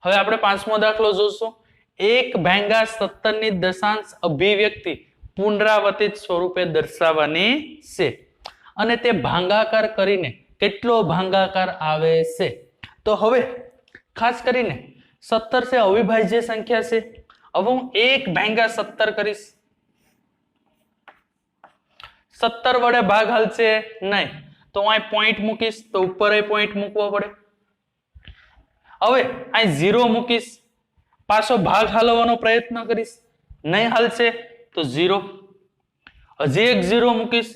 હવે આપણે પાંચમો દાખલો જોશું. 1/17 ની દશાંશ અભિવ્યક્તિ પુનરાવર્તિત સ્વરૂપે દર્શાવવાની છે અને તે ભાગાકાર કરીને કેટલો ભાગાકાર આવે છે. તો હવે ખાસ કરીને 17 છે અવિભાજ્ય સંખ્યા છે. હવે હું 1/17 કરીશ. 17 વડે ભાગ હાલશે નહીં તો હું અહીં પોઈન્ટ મૂકીશ તો ઉપર પોઈન્ટ મૂકવો પડે. હવે અહીં 0 મૂકીશ, પાછો ભાગ હાલવાનો પ્રયત્ન કરીશ, નહીં હાલશે તો 0. હજી એક 0 મૂકીશ,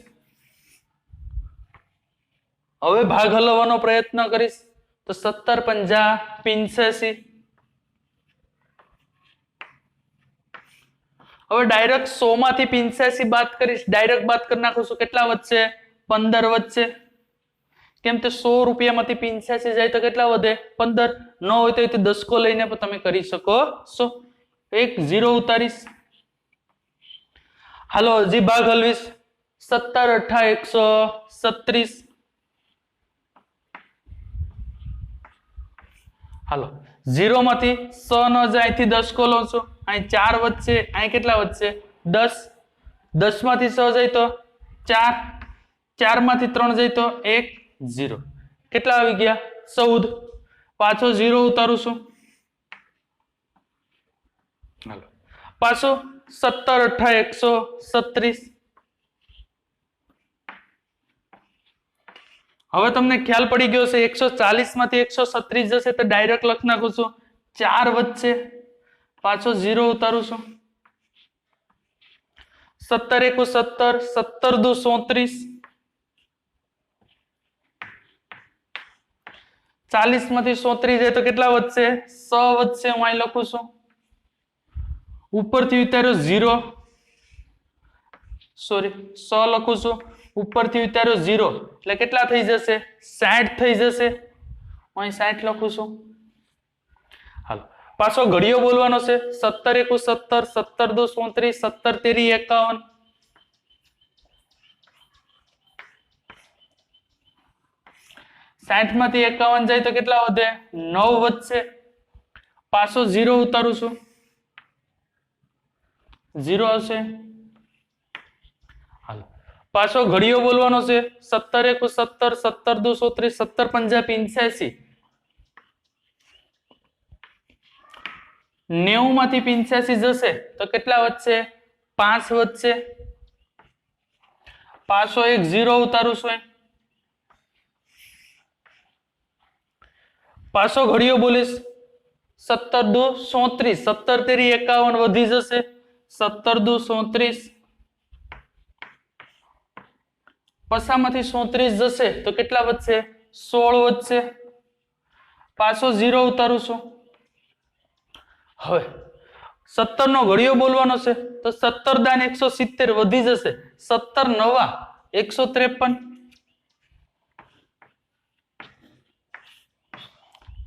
હવે ભાગ હલાવવાનો પ્રયત્ન કરીશ તો 17 પંજા 85. હવે ડાયરેક્ટ 100 માંથી 85 બાદ કરીશ, ડાયરેક્ટ બાદ કરી નાખું છું. કેટલા વધશે? 15 વધશે. કેમ તે 100 રૂપિયામાંથી 85 જાય તો કેટલા વધે? 15. ન હોય તો 10 લઈને પણ તમે કરી શકો છો. એક 0 ઉતારીશ. હાલો હજી ભાગ હલવીશ. 17 8 136. હાલો 0 માંથી 100 ન જાય, અહીંથી 10 કો લઉં છું. અહીં 4 વધશે, અહીં કેટલા વધશે? 10. 10 માંથી 100 જાય તો 4. 4 માંથી 3 જાય તો 1 0. કેટલા આવી ગયા? 14. પાછો 0 ઉતારું છું. હાલો પાછો 17 8 136. હવે તમને ખ્યાલ પડી ગયો છે 140 માંથી 136 જશે તો ડાયરેક્ટ લખ નાખું છું. 4 વધશે, પાછો 0 ઉતારું છું. 17 1 17, 17 2 34. 40 માંથી 34 જાય તો કેટલા વધશે? 100 વધશે. હું અહીં લખું છું. ઉપરથી ઉતાર્યો 0, સોરી 100 લખું છું. ઉપરથી ઉતાર્યો 0 એટલે કેટલા થઈ જશે? 60 થઈ જશે. હું અહીં 60 લખું છું. હાલો પાછો ઘડિયો બોલવાનો છે. 17 1 17, 17 2 34, 17 3 51. 60 માંથી 51 જાય તો કેટલા વધે? 9 વધશે. પાછો 0 ઉતારું છું. 0 આવશે. હાલો પાછો ઘડિયો બોલવાનો છે. 17 1 17, 17 2 34, 17 5 85. 90 માંથી 85 જશે તો કેટલા વધશે? 5 વધશે. પાછો એક 0 ઉતારું છું. પાછો ઘડિયો બોલીશ. 17 2 34, 17 3 51 વધી જશે. 17 2 34. પછામાંથી 34 જશે તો કેટલા વધશે? 16 વધશે. પાછો 0 ઉતારું છું. હવે 17 નો ઘડિયો બોલવાનો છે તો 17 દાન 170 વધી જશે. 17 9 153.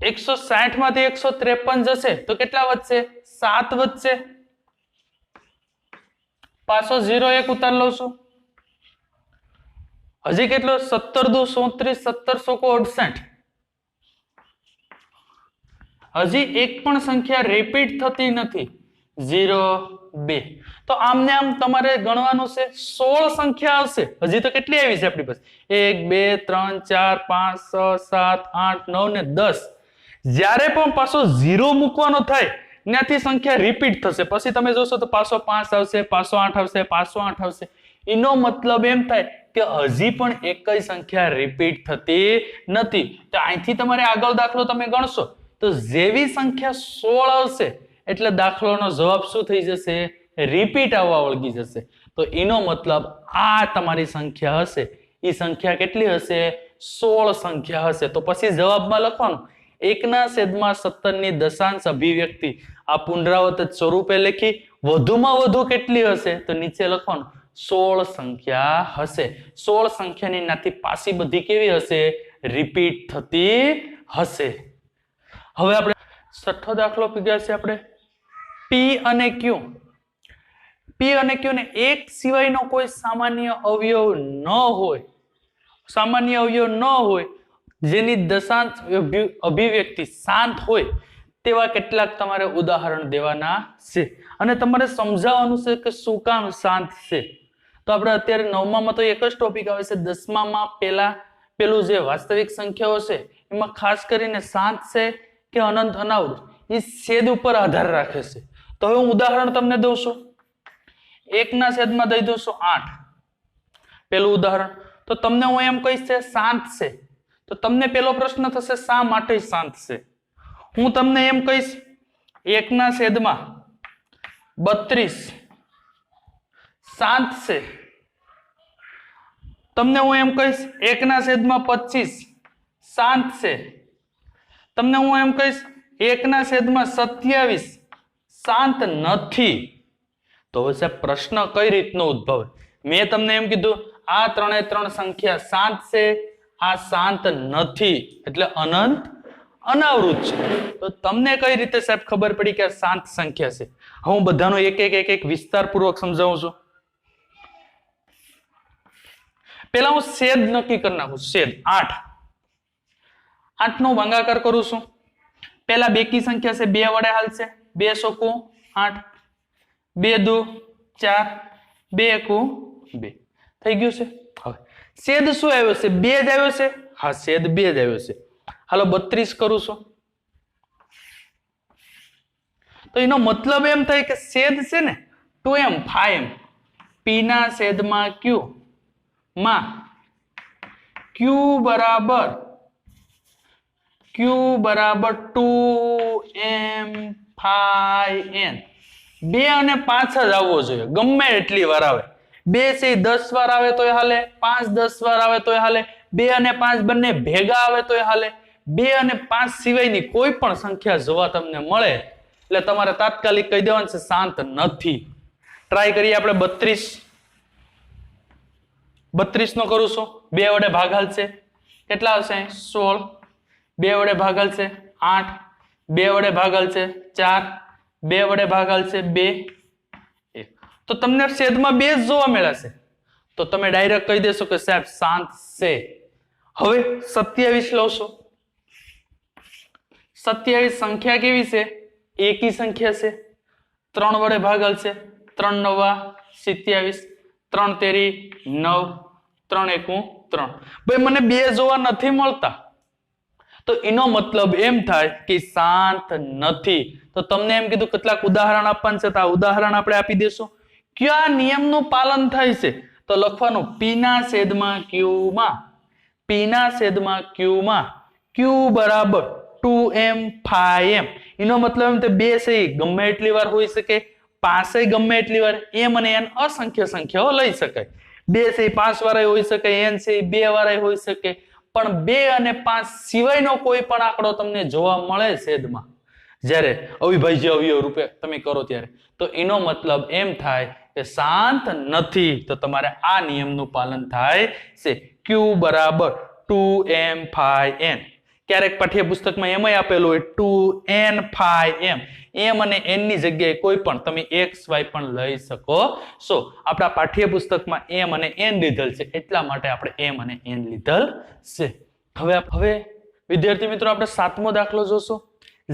160 માંથી 153 જશે તો કેટલા વધશે? 7 વધશે. પાછો 0 1 ઉતાર લઉં છું. હજી કેટલો? 17 2 34, 17 68. હજી એક પણ સંખ્યા રિપીટ થતી નથી. 0 2. તો આમને આમ તમારે ગણવાનું છે. 16 સંખ્યા આવશે. હજી તો કેટલી આવી છે આપણી પાસે? 1 2 3 4 5 6 7 8 9 ને 10. જ્યારે પણ પાછો 0 મૂકવાનો થાય ત્યાંથી સંખ્યા રિપીટ થશે. પછી તમે જોશો તો પાછો 5 આવશે, પાછો 8 આવશે, પાછો 8 આવશે. એનો મતલબ એમ થાય કે હજી પણ એકય સંખ્યા રિપીટ થતી નથી. તો અહીંથી તમારે આગળ દાખલો તમે ગણશો તો જેવી સંખ્યા 16 આવશે એટલે દાખલાનો જવાબ શું થઈ જશે? રિપીટ આવવા વળગી જશે. તો એનો મતલબ આ તમારી સંખ્યા હશે. એ સંખ્યા કેટલી હશે? 16 સંખ્યા હશે. તો પછી જવાબમાં લખવાનું 1/17 ની દશાંશ અભિવ્યક્તિ આ પુનરાવર્તિત સ્વરૂપે લખી વધુમાં વધુ કેટલી હશે તો નીચે લખવાનું 16 સંખ્યા હશે. 16 સંખ્યાની નાથી પાછી બધી કેવી હશે? રિપીટ થતી હશે. હવે આપણે છઠ્ઠો દાખલો પીગ્યા છે આપણે P અને Q. P અને Q ને એક સિવાયનો કોઈ સામાન્ય અવયવ ન હોય, સામાન્ય અવયવ ન હોય જેની દશાંશ અભિવ્યક્તિ શાંત હોય તેવા કેટલાક તમારે ઉદાહરણ દેવાના છે અને તમારે સમજાવવાનું છે કે શું કામ શાંત છે. તો આપણે અત્યારે 9માં તો એક જ ટોપિક આવે છે, 10માં પેલું જે વાસ્તવિક સંખ્યાઓ છે એમાં ખાસ કરીને શાંત છે કે અનંત અનાવૃત એ છેદ ઉપર આધાર રાખે છે. તો હવે હું ઉદાહરણ તમને દઉં છું. 1/7 દઈ દઉં છું 8. પેલું ઉદાહરણ તો તમને હું એમ કહીશ છે શાંત છે, તો તમને પેલો પ્રશ્ન થશે શા માટે શાંત છે. હું તમને એમ કહીશ 1/32 શાંત છે, તમને હું એમ કહીશ 1/25 શાંત છે, તમને હું એમ કહીશ 1/27 શાંત નથી. તો હવે પ્રશ્ન કઈ રીતનો ઉદ્ભવે? મેં તમને એમ કીધું આ 3 સંખ્યા શાંત છે, આ શાંત નથી એટલે અનંત અનાવૃત છે. તો તમને કઈ રીતે સાહેબ ખબર પડી કે આ શાંત સંખ્યા છે? હું બધાનો એક વિસ્તારપૂર્વક સમજાવું છું. પેલા હું છેદ નક્કી કરી નાખું. છેદ 8 નો ભાગાકાર કરું છું. પેલા બેકી સંખ્યા છે 2 વડે હાલશે. 2 ચોકુ 8, 2 દુ 4, 2 એકુ 2 થઈ ગયું છે. હવે છેદ શું આવ્યો છે? 2 જ આવ્યો છે. હા, છેદ 2 જ આવ્યો છે. હાલો 32 કરું છું. તો એનો મતલબ એમ થાય કે છેદ છે ને 2m 5m p ના છેદમાં q માં q બરાબર 2m 5n 2 અને 5 જ આવવો જોઈએ, ગમે એટલી વાર આવે. 2 છે 10 વાર આવે તોય હાલે, 5 10 વાર આવે તોય હાલે, 2 અને 5 બંને ભેગા આવે તોય હાલે. 2 અને 5 સિવાયની કોઈ પણ સંખ્યા જોવા તમને મળે એટલે તમારે તાત્કાલિક કહી દેવાનું છે શાંત નથી. ટ્રાય કરીએ આપણે 32 નો કરું છું. 2 વડે ભાગાલ છે કેટલા આવશે? 16. 2 વડે ભાગાલ છે 8, 2 વડે ભાગાલ છે 4, 2 વડે ભાગાલ છે 2, 1. તો તમને છેદમાં 2 જ જોવા મળશે. તો તમે ડાયરેક્ટ કહી દેશો કે સાહેબ શાંત છે. હવે 27 લઉં છું. 27 સંખ્યા કેવી છે? એકી સંખ્યા છે. 3 વડે ભાગાલ છે. 3 9 27, 3 તેરી 9, 3 એકુ 3. ભાઈ મને 2 જોવા નથી મળતા, તો એનો મતલબ એમ થાય કે શાંત નથી. તો તમને એમ કીધું કેટલાક ઉદાહરણ આપવાનું છે, તો આ ઉદાહરણ આપણે આપી દેશું. કયા નિયમનું પાલન થાય છે? તો લખવાનું p ના છેદમાં q માં, p ના છેદમાં q માં q બરાબર 2m 5m. એનો મતલબ એમ કે 2 છે ગમે એટલી વાર હોઈ શકે, 5 ગમે એટલી વાર, m અને n અસંખ્ય સંખ્યાઓ લઈ શકાય. 2 છે 5 વાર હોઈ શકે, n છે 2 વાર હોઈ શકે, પણ 2 અને 5 સિવાયનો કોઈ પણ આંકડો તમને જોવા મળે છેદમાં જ્યારે અવિભાજ્ય અવયવ રૂપે તમે કરો ત્યારે, તો એનો મતલબ એમ થાય કે શાંત નથી. તો તમારે આ નિયમનું પાલન થાય છે. q બરાબર 2m 5n. ક્યારેક પાઠ્યપુસ્તકમાં એમાંય આપેલું હોય 2n 5m. m અને n ની જગ્યાએ કોઈ પણ તમે x y પણ લઈ શકો છો. આપણા પાઠ્યપુસ્તકમાં m અને n લીધેલ છે એટલા માટે આપણે m અને n લીધેલ છે. હવે વિદ્યાર્થી મિત્રો આપણે 7મો દાખલો જોશું.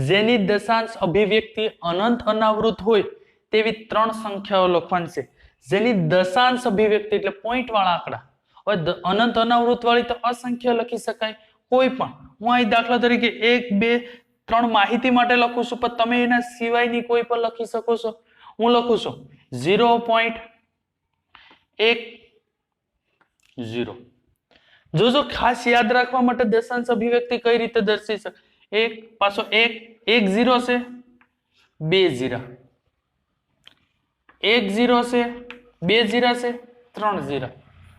જેની દશાંશ અભિવ્યક્તિ અનંત અનાવૃત હોય તેવી 3 સંખ્યાઓ લખવાની છે. જેની દશાંશ અભિવ્યક્તિ એટલે પોઈન્ટ વાળા આંકડા. હવે અનંત અનાવૃત વાળી તો અસંખ્ય લખી શકાય કોઈ પણ. હું અહીં દાખલા તરીકે 1 2 3 માહિતી માટે લખું છું, પણ તમે એના સિવાયની કોઈ પણ લખી શકો છો. હું લખું છું 0.10. જોજો ખાસ યાદ રાખવા માટે દશાંશ અભિવ્યક્તિ કઈ રીતે દર્શાવી શકે. 1 પાછો 1 0 છે, 2 0, 1 0 છે, 2 0 છે, 3 0.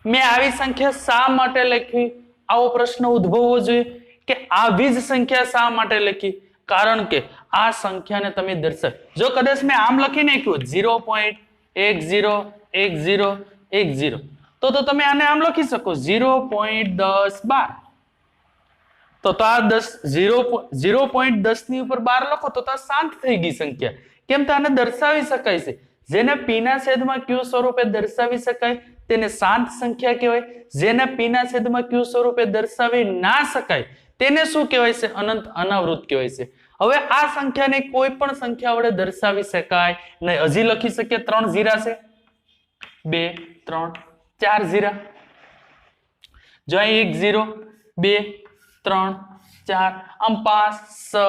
મેં આવી સંખ્યા શા માટે લખી? આવો પ્રશ્ન ઉદ્ભવવો જોઈએ કે આવી જ સંખ્યા શા માટે લખી? કારણ કે આ સંખ્યાને તમે દર્શાવ. જો કદાચ મેં આમ લખી નાખ્યું 0.101010, તો તમે આને આમ લખી શકો 0.1012. તો આ 0.10 ની ઉપર 12 લખો તો શાંત થઈ ગઈ સંખ્યા. કેમ? તો આને દર્શાવી શકાય છે. જેને p ના છેદમાં q સ્વરૂપે દર્શાવી શકાય તેને શાંત સંખ્યા કહેવાય. જેને p ના છેદમાં q સ્વરૂપે દર્શાવી ના શકાય તેને શું કહેવાય છે? અનંત અનાવૃત કહેવાય છે. હવે આ સંખ્યાને કોઈ પણ સંખ્યા વડે દર્શાવી શકાય નહીં. હજી લખી શકીએ 3 0 છે, 2 3 4 0. જો અહીં 1 0 2 3 4 આમ 5 6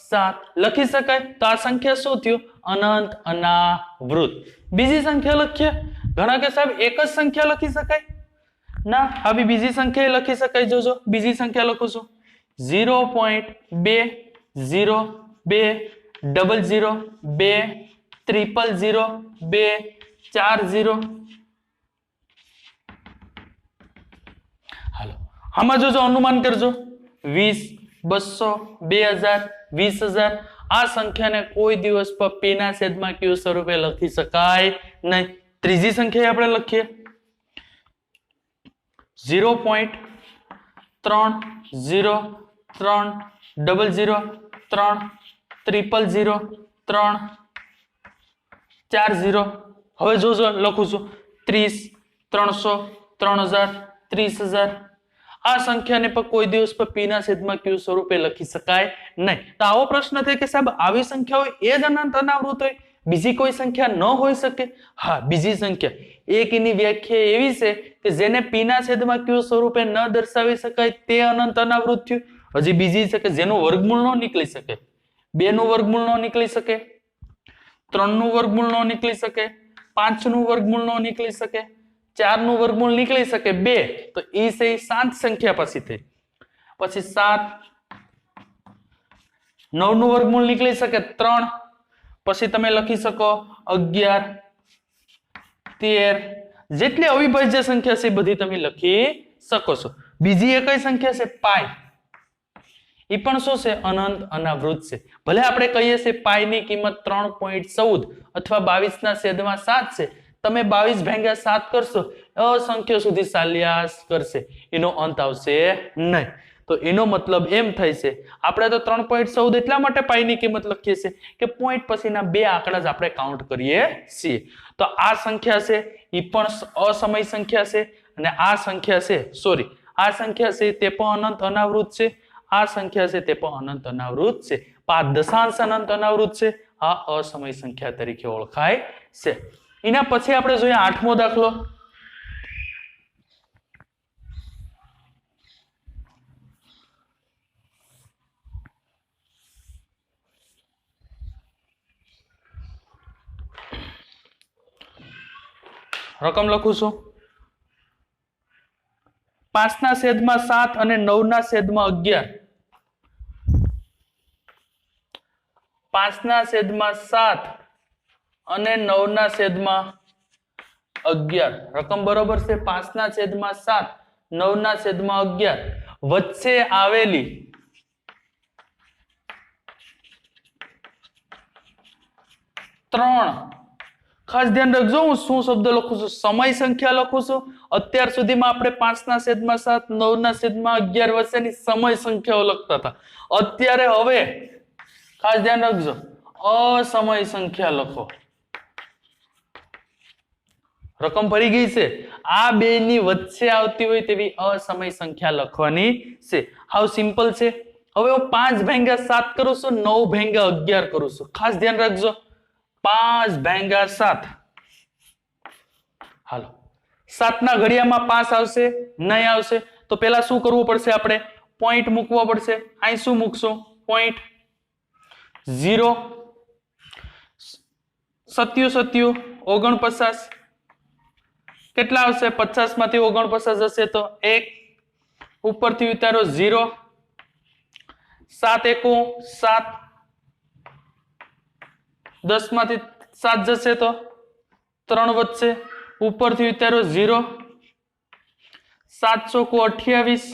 7 લખી શકાય. તો આ સંખ્યા શું થયું? અનંત અનાવૃત. બીજી સંખ્યા લખીએ. ઘણા કે સાહેબ એક જ સંખ્યા લખી શકાય. ના, આવી બીજી સંખ્યા લખી શકાય. જોજો બીજી સંખ્યા લખું છું 0.2 0 2 00 2 000 2 40. હાલો આમાં જોજો અનુમાન કરજો 20 200 2000 20000. આ સંખ્યાને કોઈ દિવસ પર p ના છેદમાં q સ્વરૂપે લખી શકાય નહીં. ત્રીજી સંખ્યા આપણે લખીએ 0.3 0 3 00 3 000 3 40. હવે જોજો લખું છું 30 300 3000 30000. આ સંખ્યાને પણ કોઈ દિવસ પર p ના છેદમાં q સ્વરૂપે લખી શકાય નહીં. તો આવો પ્રશ્ન થાય કે સાહેબ આવી સંખ્યા હોય એ જ અનંત અનાવૃત હોય, બીજી કોઈ સંખ્યા ન હોઈ શકે? હા, બીજી સંખ્યા એક ની વ્યાખ્યા એવી છે કે જેને p ના છેદમાં q સ્વરૂપે ન દર્શાવી શકાય તે અનંત અનાવૃત થયું. હજી બીજી છે કે જેનું વર્ગમૂળ ન નીકળી શકે. 2 નું વર્ગમૂળ ન નીકળી શકે, 3 નું વર્ગમૂળ ન નીકળી શકે, 5 નું વર્ગમૂળ ન નીકળી શકે, 4 નું વર્ગમૂળ નીકળી શકે 2. તો એ છે 7 સંખ્યા પછી થઈ. પછી 7 9 નું વર્ગમૂળ નીકળી શકે 3. પછી તમે લખી શકો 11 13. જેટલી અવિભાજ્ય સંખ્યા છે બધી તમે લખી શકો છો. બીજી એક કઈ સંખ્યા છે પાઈ. એ પણ શું છે? અનંત અનાવૃત છે. ભલે આપણે કહીએ છીએ પાઈ ની કિંમત 3.14 અથવા 22 ના છેદમાં 7 છે. તમે 22 ભાગ્યા 7 કરશો અસંખ્ય સુધી ચાલ્યા કરશે, એનો અંત આવશે નહીં. તો એનો મતલબ એમ થાય છે આપણે તો 3.14 એટલા માટે પાઈ ની કિંમત લખીએ છીએ કે પોઈન્ટ પછીના 2 આંકડા જ આપણે કાઉન્ટ કરીએ છીએ. તો આ સંખ્યા છે એ પણ અસમય સંખ્યા છે, અને આ સંખ્યા છે આ સંખ્યા છે તે પણ અનંત અનાવૃત છે. આ સંખ્યા છે તે પણ અનંત અનાવૃત છે. 5 દશાંશ અનંત અનાવૃત છે. આ અસમય સંખ્યા તરીકે ઓળખાય છે. એના પછી આપણે જોઈએ 8મો દાખલો. રકમ લખું છું 5 ના છેદમાં 7 અને 9 ના છેદમાં 11. 5 ના છેદમાં 7 અને 9 ના છેદમાં 11. રકમ બરોબર છે 5 ના છેદમાં 7 9 ના છેદમાં 11. વચ્ચે આવેલી ત્રણ, ખાસ ધ્યાન રાખજો હું શું શબ્દ લખું છું? સમય સંખ્યા લખું છું. અત્યાર સુધીમાં આપણે 5 ના છેદમાં 7 9 ના છેદમાં 11 વચ્ચેની સમય સંખ્યાઓ લખતા હતા. અત્યારે હવે ખાસ ધ્યાન રાખજો અસમય સંખ્યા લખો. રકમ ભરી ગઈ છે. આ બે ની વચ્ચે આવતી હોય તેવી અસમય સંખ્યા લખવાની છે. હાવ સિમ્પલ છે. હવે હું 5 ભાગ્યા 7 કરું છું, 9 ભાગ્યા 11 કરું છું. ખાસ ધ્યાન રાખજો 5 ભાગ્યા 7. હાલો 7 ના ઘડિયામાં 5 આવશે નહીં આવશે? તો પેલા શું કરવું પડશે? આપણે પોઈન્ટ મૂકવો પડશે. અહીં શું મૂકશું? પોઈન્ટ 0 સત્યુ 49. કેટલા આવશે? 50 માંથી 49 જશે તો 1. ઉપરથી ઉતારો 0. 7 એકુ 7. 10 માંથી 7 જશે તો 3 વધશે. ઉપરથી ઉતારો 0. 7 ચોકુ 28.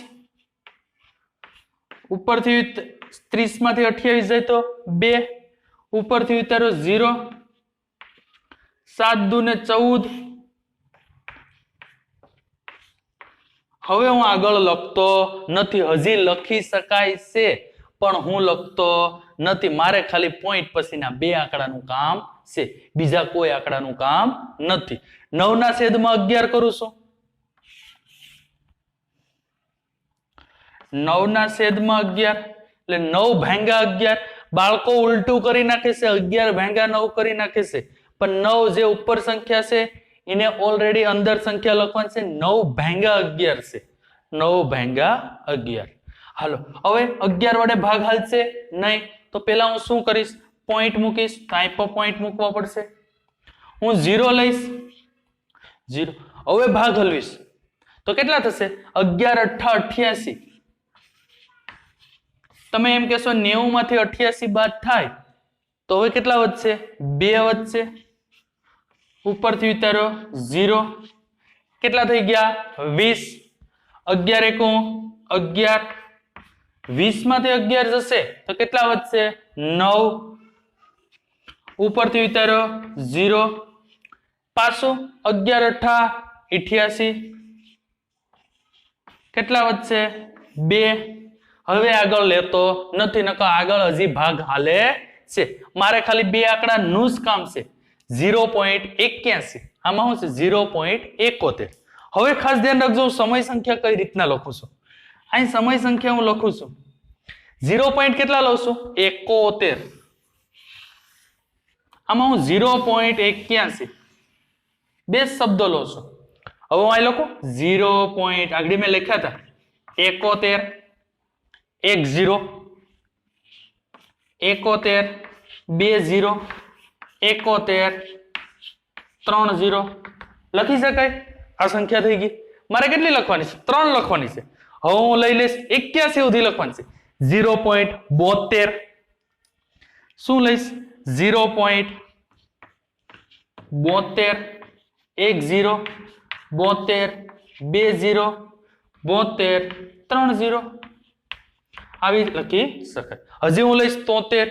ઉપરથી 30 માંથી 28 જાય તો 2. ઉપરથી ઉતારો 0. 7 દુ ને 14. હવે હું આગળ લખતો નથી. હજી લખી શકાય છે પણ હું લખતો નથી. મારે ખાલી પોઈન્ટ પછીના 2 આંકડાનું કામ છે, બીજા કોઈ આંકડાનું કામ નથી. 9 ના છેદમાં 11 કરું છું. 9 ના છેદમાં 11 એટલે 9 ભાગ્યા 11. બાળકો ઉલટું કરી નાખે છે, 11 ભાગ્યા 9 કરી નાખે છે, પણ 9 જે ઉપર સંખ્યા છે એને ઓલરેડી અંદર સંખ્યા લખવાની છે, 9 ભાગ્યા 11 છે, 9 ભાગ્યા 11. હાલો હવે 11 વડે ભાગ હાલશે નહીં, તો પેલા હું શું કરીશ, પોઈન્ટ મૂકીશ. તો અહીં પર પોઈન્ટ મૂકવા પડશે. હું 0 લઈશ, 0. હવે ભાગ હલવીશ તો કેટલા થશે, 11 8 88. તમે એમ કહેશો 90 માંથી 88 બાદ થાય તો હવે કેટલા વધશે, 2 વધશે. ઉપરથી ઉતારો 0, કેટલા થઈ ગયા, 20. 11 એકુ 11, 20 માંથી 11 જશે તો કેટલા વધશે, 9. ઉપરથી ઉતારો 0, પાછું 11 8 88, કેટલા વધશે, 2. હવે આગળ લેતો નથી, નકર આગળ હજી ભાગ હાલે છે. મારે ખાલી બે આંકડા નું જ કામ છે, 0.81. આમાં શું છે, 0.71. હવે ખાસ ધ્યાન રાખજો, હું સમય સંખ્યા કઈ રીતના લખું છું. અહીં સમય સંખ્યા હું લખું છું 0. કેટલા લઉં છું, 71. આમાં હું 0.81 બે શબ્દો લઉં છું. હવે હું અહીં લખું 0. આગળ મેં લખ્યા હતા 71 10 71 20 71 30 લખી શકાય. આ સંખ્યા થઈ ગઈ. મારે કેટલી લખવાની છે, 3 લખવાની છે. હવે હું લઈ લઈશ 81 સુધી લખવાની છે. 0.72 શું લઈશ, 0.72 10 72 20 72 30 આવી લખી શકાય. હજી હું લઈશ 73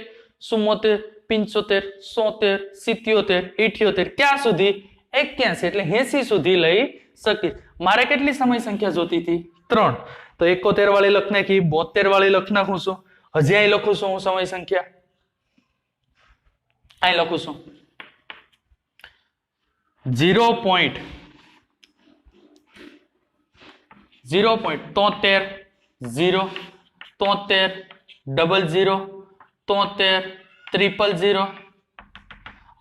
74 75 77 77 78 ક્યાં સુધી, 81 એટલે 80 સુધી લઈ શકીશ. મારે કેટલી સમય સંખ્યા જોતી હતી, 3. તો 71 વાળી લખ નાખી, 72 વાળી લખ નાખું છું. હજી અહીં લખું છું હું સમય સંખ્યા, અહીં લખું છું 0.73 0 73 00 73 000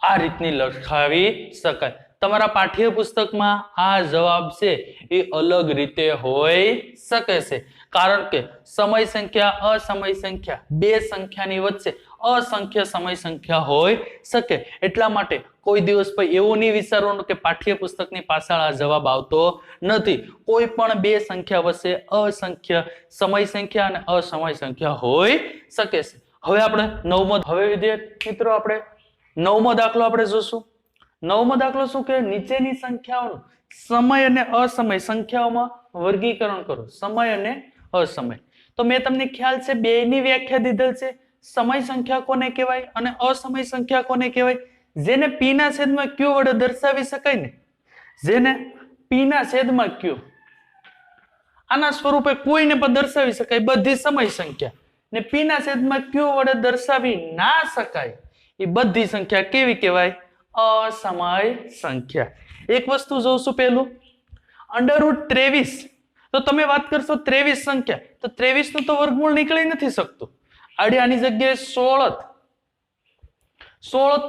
આ રીતની લખાવી શકાય. તમારા પાઠ્યપુસ્તકમાં આ જવાબ છે એ અલગ રીતે હોઈ શકે છે, કારણ કે સમય સંખ્યા અસમય સંખ્યા બે સંખ્યાની વચ્ચે અસંખ્ય સમય સંખ્યા હોઈ શકે. એટલા માટે કોઈ દિવસ પણ એવું નહીં વિચારવાનું કે પાઠ્યપુસ્તકની પાછળ આ જવાબ આવતો નથી. કોઈ પણ બે સંખ્યા વચ્ચે અસંખ્ય સમય સંખ્યા અને અસમય સંખ્યા હોઈ શકે છે. હવે આપણે હવે વિદ્યાર્થી મિત્રો આપણે 9મો દાખલો આપણે જોશું. 9મો દાખલો શું કે, નીચેની સંખ્યાઓનું સમય અને અસમય સંખ્યાઓમાં વર્ગીકરણ કરો. સમય અને અસમય. તો મેં તમને ખ્યાલ છે બેની વ્યાખ્યા દીધેલ છે. સમય સંખ્યા કોને કહેવાય અને અસમય સંખ્યા કોને કહેવાય? જેને p ના છેદમાં q વડે દર્શાવી શકાય ને, જેને p ના છેદમાં q આના સ્વરૂપે કોઈને પણ દર્શાવી શકાય બધી સમય સંખ્યા, ને p ના છેદમાં q વડે દર્શાવી ના શકાય એ બધી સંખ્યા કેવી કહેવાય? અસમય સંખ્યા. એક વસ્તુ જોશું પેલું √23. તો તમે વાત કરશો 23 સંખ્યા, તો 23 નું તો વર્ગમૂળ નીકળી નથી શકતું. આની જગ્યાએ 16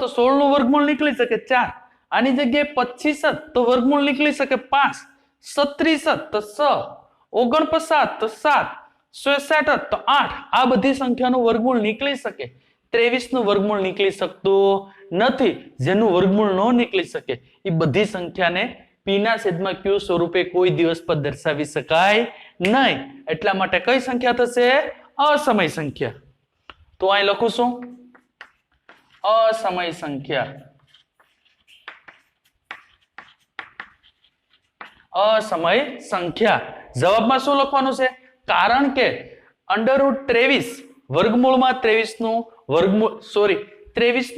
તો 16 નું વર્ગમૂળ નીકળી શકે 4. આની જગ્યાએ 25 તો વર્ગમૂળ નીકળી શકે 5. 37 તો 6. 49 તો 7. 66 તો 8. આ બધી સંખ્યાનું વર્ગમૂળ નીકળી શકે. 23 નું વર્ગમૂળ નીકળી શકતું નથી. જેનું વર્ગમૂળ ન નીકળી શકે એ બધી સંખ્યાને p ના છેદમાં q સ્વરૂપે કોઈ દિવસ પર દર્શાવી શકાય નહીં. એટલા માટે કઈ સંખ્યા થશે? અસમય સંખ્યા. તો અહીં લખું છું અસમય સંખ્યા. અસમય સંખ્યા. જવાબમાં શું લખવાનું છે? કારણ કે √23 વર્ગમૂળમાં 23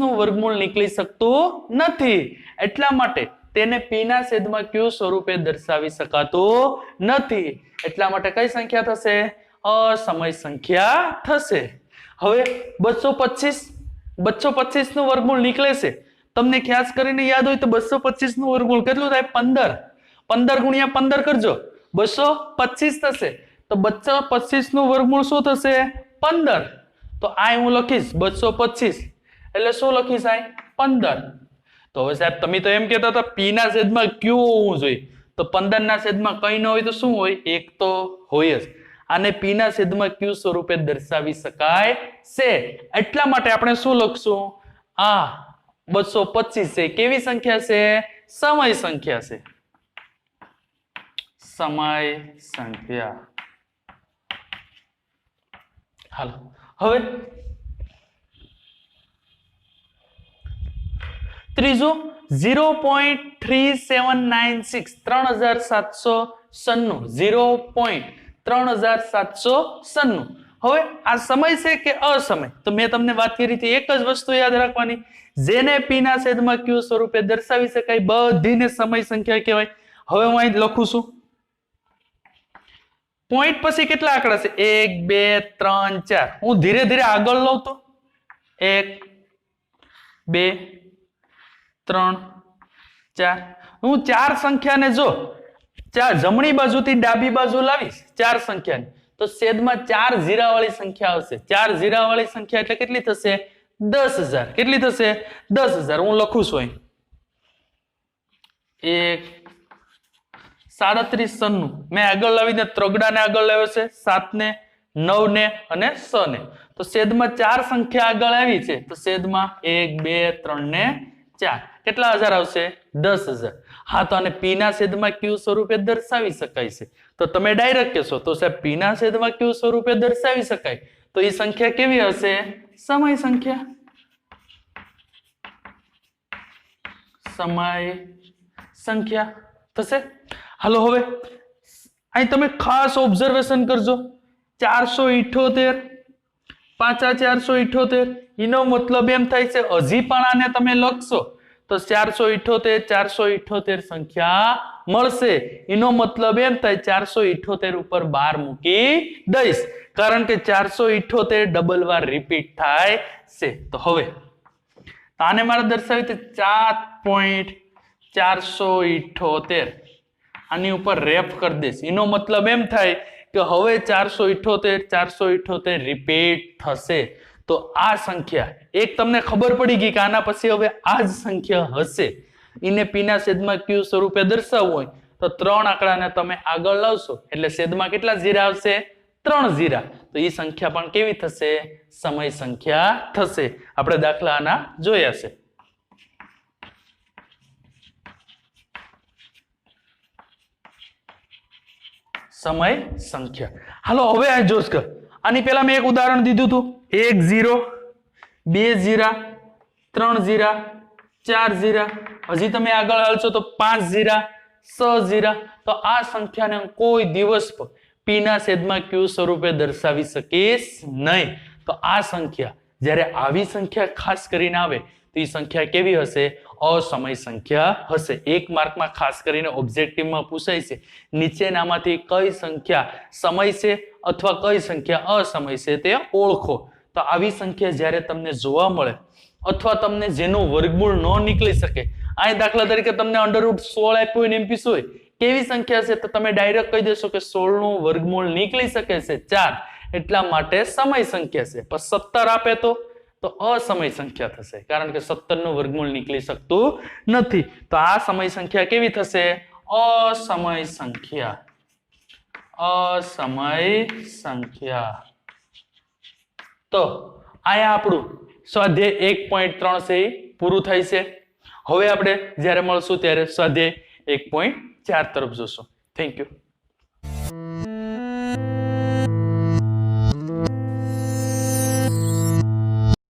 નું વર્ગમૂળ નીકળી શકતું નથી. એટલા માટે તેને p ના છેદમાં q સ્વરૂપે દર્શાવી શકાતું નથી. એટલા માટે કઈ સંખ્યા થશે? અસમય સંખ્યા થશે. હવે 225 નું વર્ગમૂળ નીકળે છે. તમને ખાસ કરીને યાદ હોય તો 225 નું વર્ગમૂળ કેટલું થાય? 15. 15 ગુણ્યા 15 કરજો, 225 થશે. તો 225 નું વર્ગમૂળ શું થશે? 15. તો તો આ હું લખીશ 225 એટલે શું લખીશ આ 15. તો હવે સાહેબ તમે તો એમ કહેતા હતા p ના છેદમાં q હોવું જોઈએ, તો 15 ના છેદમાં કઈ ન હોય તો શું હોય? 1 તો હોય જ. આને p ના છેદમાં q સ્વરૂપે દર્શાવી શકાય છે. એટલા માટે આપણે શું લખશું? આ 225 છે કેવી સંખ્યા છે? સમય સંખ્યા છે. સમય સંખ્યા. હાલો હવે ત્રીજું 0.3796 3796 0.3796. હવે આ સમય છે કે અસમય? તો મેં તમને વાત કરી હતી એક જ વસ્તુ યાદ રાખવાની, જેને p ના છેદમાં q સ્વરૂપે દર્શાવી શકાય બધીને સમય સંખ્યા કહેવાય. હવે હું અહીં લખું છું પોઈન્ટ પછી કેટલા આંકડા છે? 1 2 3 4. હું ધીરે ધીરે આગળ લઉં તો 1 2 3 4. હું ચાર સંખ્યાને જો જમણી બાજુથી ડાબી બાજુ લાવીશ ચાર સંખ્યાને, તો છેદમાં 4 જીરા વાળી સંખ્યા આવશે. 4 જીરા વાળી સંખ્યા એટલે કેટલી થશે? 10,000. કેટલી થશે? 10,000. હું લખું છું અહીં 1 37 96. મેં આગળ લાવીને ત્રગડાને આગળ લાવ્યો છે, 7 ને 9 ને અને 6 ને. તો છેદમાં 4 સંખ્યા આગળ આવી છે, તો છેદમાં 1 2 3 ને 4 કેટલા હજાર આવશે? 10,000. હા, તો આને p ના છેદમાં q સ્વરૂપે દર્શાવી શકાય છે. તો તમે ડાયરેક્ટ કહેશો તો સાહેબ p ના છેદમાં q સ્વરૂપે દર્શાવી શકાય તો એ સંખ્યા કેવી હશે? સમય સંખ્યા. સમય સંખ્યા થશે. હાલો હવે અહીં તમે ખાસ ઓબ્ઝર્વેશન કરજો. 478 5 478 એનો મતલબ એમ થાય છે હજી પણ આને તમે લખશો તો 478 સંખ્યા મળશે. એનો મતલબ એમ થાય 478 ઉપર 12 મૂકી દઈશ, કારણ કે 478 ડબલ વાર રિપીટ થાય છે. તો હવે આને મારે દર્શાવી તો 4.478 આની ઉપર રેપ કરી દઈશ. એનો મતલબ એમ થાય કે હવે 478 રિપીટ થશે. તો આ સંખ્યા એક તમને ખબર પડી ગઈ કે આના પછી હવે આ જ સંખ્યા હશે. એને p ના છેદમાં q સ્વરૂપે દર્શાવવું હોય તો 3 આંકડાને તમે આગળ લાવશો એટલે છેદમાં કેટલા જીરા આવશે? 3 જીરા. તો એ સંખ્યા પણ કેવી થશે? સમય સંખ્યા થશે. આપણે દાખલા આના જોયા છે. સમય સંખ્યા. હાલો હવે આ જોશ કર. આની પહેલા મેં એક ઉદાહરણ દીધું હતું 1 0 2 જીરા 3 જીરા 4 જીરા. હજી તમે આગળ હાલશો તો 5 જીરા 6 જીરા. તો આ સંખ્યાને કોઈ દિવસ p ના છેદમાં q સ્વરૂપે દર્શાવી શકીશ નહીં. તો આ સંખ્યા જ્યારે આવી સંખ્યા ખાસ કરીને આવે તો એ સંખ્યા કેવી હશે? અસમય સંખ્યા હશે. એક માર્કમાં ખાસ કરીને ઓબ્જેક્ટિવમાં પૂછાય છે નીચેનામાંથી કઈ સંખ્યા સમય છે અથવા કઈ સંખ્યા અસમય છે તે ઓળખો. તો આવી સંખ્યા જ્યારે તમને જોવા મળે અથવા તમને જેનું વર્ગમૂળ ન નીકળી શકે, અહીં દાખલા તરીકે તમને √16 આપ્યું હોય ને એમ પૂછ્યું હોય કેવી સંખ્યા છે, તો તમે ડાયરેક્ટ કહી દેશો કે 16 નું વર્ગમૂળ નીકળી શકે છે 4, એટલા માટે સમય સંખ્યા છે. પણ 17 આપે તો અસમય સંખ્યા થશે, કારણ કે 17 નું વર્ગમૂળ નીકળી શકતું નથી. તો આ સમય સંખ્યા કેવી થશે? અસમય સંખ્યા. અસમય સંખ્યા. તો આયા આપણું સ્વાધ્યાય 1.3 છે પૂરું થાય છે. હવે આપણે જ્યારે મળશું ત્યારે સ્વાધ્યાય 1.4 તરફ જોશું. Thank you.